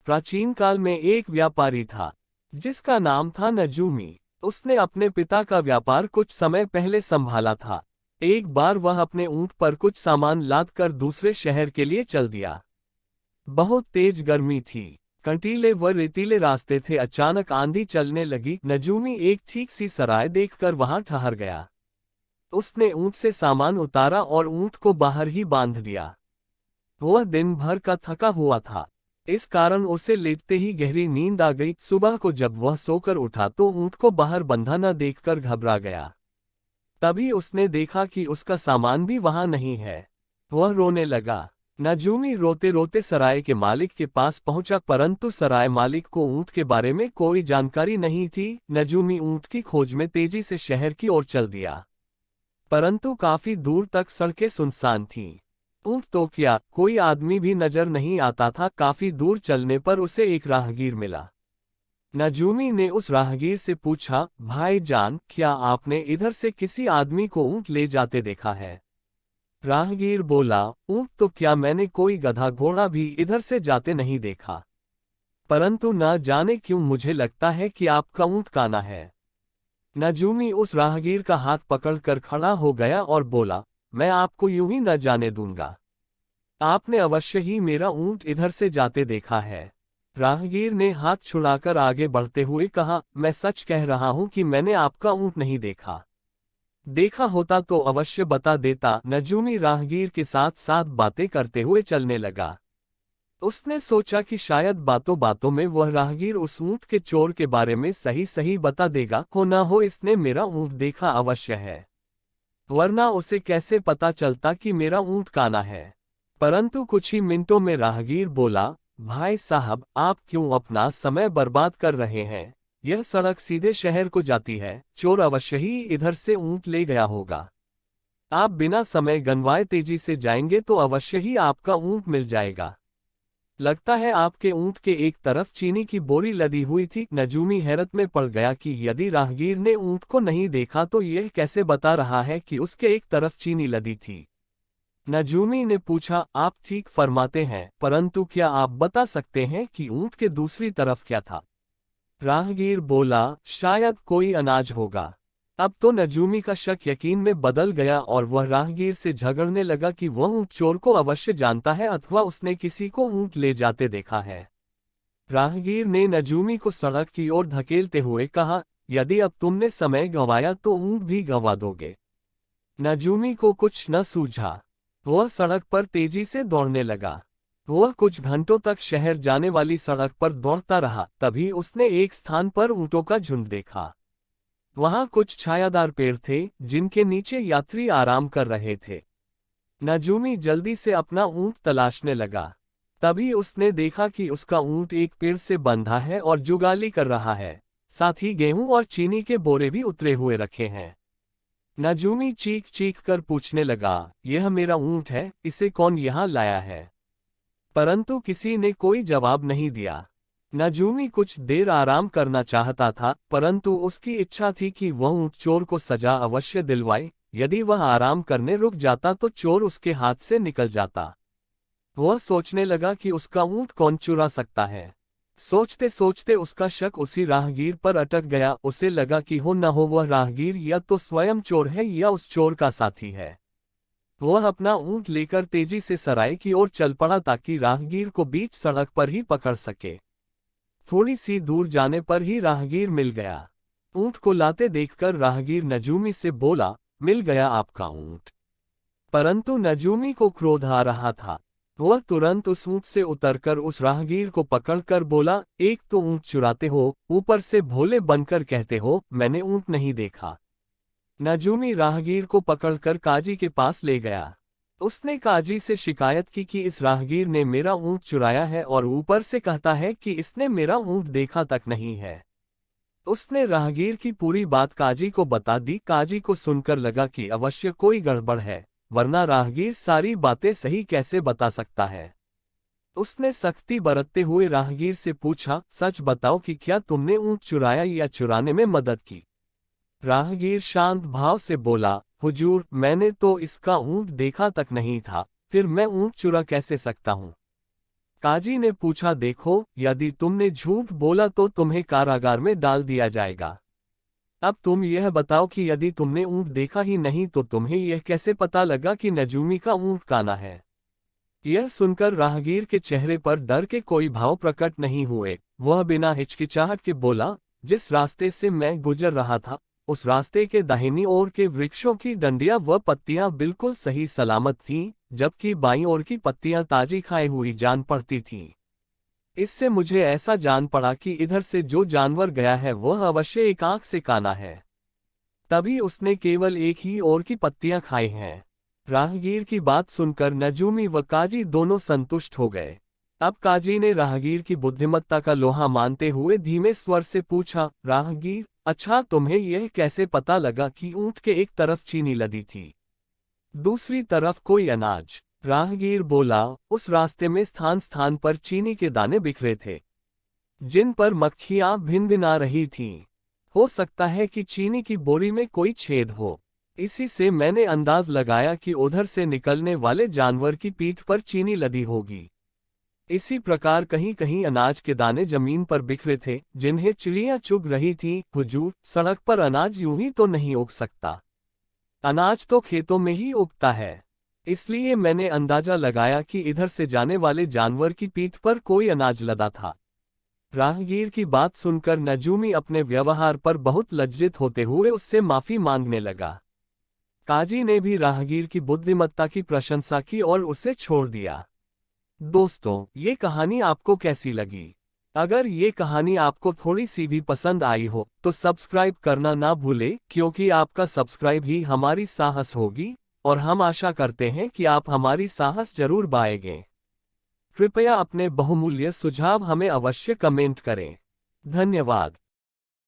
प्राचीन काल में एक व्यापारी था जिसका नाम था नजूमी। उसने अपने पिता का व्यापार कुछ समय पहले संभाला था। एक बार वह अपने ऊंट पर कुछ सामान लाद कर दूसरे शहर के लिए चल दिया। बहुत तेज गर्मी थी, कंटीले व रेतीले रास्ते थे। अचानक आंधी चलने लगी। नजूमी एक ठीक सी सराय देखकर वहां ठहर गया। उसने ऊंट से सामान उतारा और ऊंट को बाहर ही बांध दिया। वह दिन भर का थका हुआ था, इस कारण उसे लेटते ही गहरी नींद आ गई। सुबह को जब वह सोकर उठा तो ऊंट को बाहर बंधा न देखकर घबरा गया। तभी उसने देखा कि उसका सामान भी वहां नहीं है। वह रोने लगा। नजूमी रोते रोते सराय के मालिक के पास पहुंचा, परंतु सराय मालिक को ऊंट के बारे में कोई जानकारी नहीं थी। नजूमी ऊंट की खोज में तेजी से शहर की ओर चल दिया, परंतु काफी दूर तक सड़कें सुनसान थीं। ऊंट तो क्या, कोई आदमी भी नजर नहीं आता था। काफी दूर चलने पर उसे एक राहगीर मिला। नजूमी ने उस राहगीर से पूछा, भाईजान, क्या आपने इधर से किसी आदमी को ऊंट ले जाते देखा है? राहगीर बोला, ऊंट तो क्या, मैंने कोई गधा घोड़ा भी इधर से जाते नहीं देखा, परंतु न जाने क्यों मुझे लगता है कि आपका ऊंट काना है। नजूमी उस राहगीर का हाथ पकड़कर खड़ा हो गया और बोला, मैं आपको यूं ही न जाने दूंगा। आपने अवश्य ही मेरा ऊंट इधर से जाते देखा है। राहगीर ने हाथ छुड़ाकर आगे बढ़ते हुए कहा, मैं सच कह रहा हूं कि मैंने आपका ऊंट नहीं देखा। देखा होता तो अवश्य बता देता। नजूमी राहगीर के साथ साथ बातें करते हुए चलने लगा। उसने सोचा कि शायद बातों बातों में वह राहगीर उस ऊंट के चोर के बारे में सही सही बता देगा। हो ना हो इसने मेरा ऊंट देखा अवश्य है, वरना उसे कैसे पता चलता कि मेरा ऊंट काना है। परंतु कुछ ही मिनटों में राहगीर बोला, भाई साहब, आप क्यों अपना समय बर्बाद कर रहे हैं? यह सड़क सीधे शहर को जाती है। चोर अवश्य ही इधर से ऊंट ले गया होगा। आप बिना समय गंवाए तेजी से जाएंगे तो अवश्य ही आपका ऊंट मिल जाएगा। लगता है आपके ऊंट के एक तरफ चीनी की बोरी लदी हुई थी। नजूमी हैरत में पड़ गया कि यदि राहगीर ने ऊंट को नहीं देखा तो यह कैसे बता रहा है कि उसके एक तरफ चीनी लदी थी। नजूमी ने पूछा, आप ठीक फरमाते हैं, परंतु क्या आप बता सकते हैं कि ऊंट के दूसरी तरफ क्या था? राहगीर बोला, शायद कोई अनाज होगा। अब तो नजूमी का शक यकीन में बदल गया और वह राहगीर से झगड़ने लगा कि वह ऊंट चोर को अवश्य जानता है अथवा उसने किसी को ऊंट ले जाते देखा है। राहगीर ने नजूमी को सड़क की ओर धकेलते हुए कहा, यदि अब तुमने समय गंवाया तो ऊंट भी गंवा दोगे। नजूमी को कुछ न सूझा। वह सड़क पर तेजी से दौड़ने लगा। वह कुछ घंटों तक शहर जाने वाली सड़क पर दौड़ता रहा। तभी उसने एक स्थान पर ऊंटों का झुंड देखा। वहां कुछ छायादार पेड़ थे जिनके नीचे यात्री आराम कर रहे थे। नजूमी जल्दी से अपना ऊंट तलाशने लगा। तभी उसने देखा कि उसका ऊंट एक पेड़ से बंधा है और जुगाली कर रहा है। साथ ही गेहूं और चीनी के बोरे भी उतरे हुए रखे हैं। नजूमी चीख चीख कर पूछने लगा, यह मेरा ऊंट है, इसे कौन यहाँ लाया है? परंतु किसी ने कोई जवाब नहीं दिया। नजूमी कुछ देर आराम करना चाहता था, परंतु उसकी इच्छा थी कि वह ऊंट चोर को सजा अवश्य दिलवाए। यदि वह आराम करने रुक जाता तो चोर उसके हाथ से निकल जाता। वह सोचने लगा कि उसका ऊंट कौन चुरा सकता है। सोचते सोचते उसका शक उसी राहगीर पर अटक गया। उसे लगा कि हो न हो वह राहगीर या तो स्वयं चोर है या उस चोर का साथी है। वह अपना ऊंट लेकर तेजी से सराय की ओर चल पड़ा ताकि राहगीर को बीच सड़क पर ही पकड़ सके। थोड़ी सी दूर जाने पर ही राहगीर मिल गया। ऊंट को लाते देखकर राहगीर नजूमी से बोला, मिल गया आपका ऊंट। परंतु नजूमी को क्रोध आ रहा था। वह तुरंत उस ऊंट से उतरकर उस राहगीर को पकड़कर बोला, एक तो ऊंट चुराते हो, ऊपर से भोले बनकर कहते हो मैंने ऊंट नहीं देखा। नजूमी राहगीर को पकड़कर काजी के पास ले गया। उसने काजी से शिकायत की कि इस राहगीर ने मेरा ऊंट चुराया है और ऊपर से कहता है कि इसने मेरा ऊंट देखा तक नहीं है। उसने राहगीर की पूरी बात काजी को बता दी। काजी को सुनकर लगा कि अवश्य कोई गड़बड़ है, वरना राहगीर सारी बातें सही कैसे बता सकता है। उसने सख्ती बरतते हुए राहगीर से पूछा, सच बताओ कि क्या तुमने ऊंट चुराया या चुराने में मदद की? राहगीर शांत भाव से बोला, हुजूर, मैंने तो इसका ऊंट देखा तक नहीं था, फिर मैं ऊंट चुरा कैसे सकता हूँ? काजी ने पूछा, देखो, यदि तुमने झूठ बोला तो तुम्हें कारागार में डाल दिया जाएगा। अब तुम यह बताओ कि यदि तुमने ऊँट देखा ही नहीं तो तुम्हें यह कैसे पता लगा कि नजूमी का ऊँट काना है। यह सुनकर राहगीर के चेहरे पर डर के कोई भाव प्रकट नहीं हुए। वह बिना हिचकिचाहट के बोला, जिस रास्ते से मैं गुजर रहा था, उस रास्ते के दाहिनी ओर के वृक्षों की डंडियां व पत्तियां बिल्कुल सही सलामत थीं, जबकि बाईं ओर की पत्तियां ताजी खाई हुई जान पड़ती थीं। इससे मुझे ऐसा जान पड़ा कि इधर से जो जानवर गया है वह अवश्य एक आंख से काना है। तभी उसने केवल एक ही ओर की पत्तियां खाई हैं। राहगीर की बात सुनकर नजूमी व काजी दोनों संतुष्ट हो गए। अब काजी ने राहगीर की बुद्धिमत्ता का लोहा मानते हुए धीमे स्वर से पूछा, राहगीर, अच्छा तुम्हें यह कैसे पता लगा कि ऊंट के एक तरफ चीनी लदी थी, दूसरी तरफ कोई अनाज? राहगीर बोला, उस रास्ते में स्थान स्थान पर चीनी के दाने बिखरे थे, जिन पर मक्खियां भिनभिना रही थीं। हो सकता है कि चीनी की बोरी में कोई छेद हो। इसी से मैंने अंदाज लगाया कि उधर से निकलने वाले जानवर की पीठ पर चीनी लदी होगी। इसी प्रकार कहीं कहीं अनाज के दाने जमीन पर बिखरे थे, जिन्हें चिड़ियां चुग रही थीं। हुजूर, सड़क पर अनाज यूं ही तो नहीं उग सकता। अनाज तो खेतों में ही उगता है। इसलिए मैंने अंदाजा लगाया कि इधर से जाने वाले जानवर की पीठ पर कोई अनाज लदा था। राहगीर की बात सुनकर नजूमी अपने व्यवहार पर बहुत लज्जित होते हुए उससे माफी मांगने लगा। काजी ने भी राहगीर की बुद्धिमत्ता की प्रशंसा की और उसे छोड़ दिया। दोस्तों, ये कहानी आपको कैसी लगी? अगर ये कहानी आपको थोड़ी सी भी पसंद आई हो तो सब्सक्राइब करना ना भूले, क्योंकि आपका सब्सक्राइब ही हमारी साहस होगी और हम आशा करते हैं कि आप हमारी साहस जरूर बाएंगे। कृपया अपने बहुमूल्य सुझाव हमें अवश्य कमेंट करें। धन्यवाद।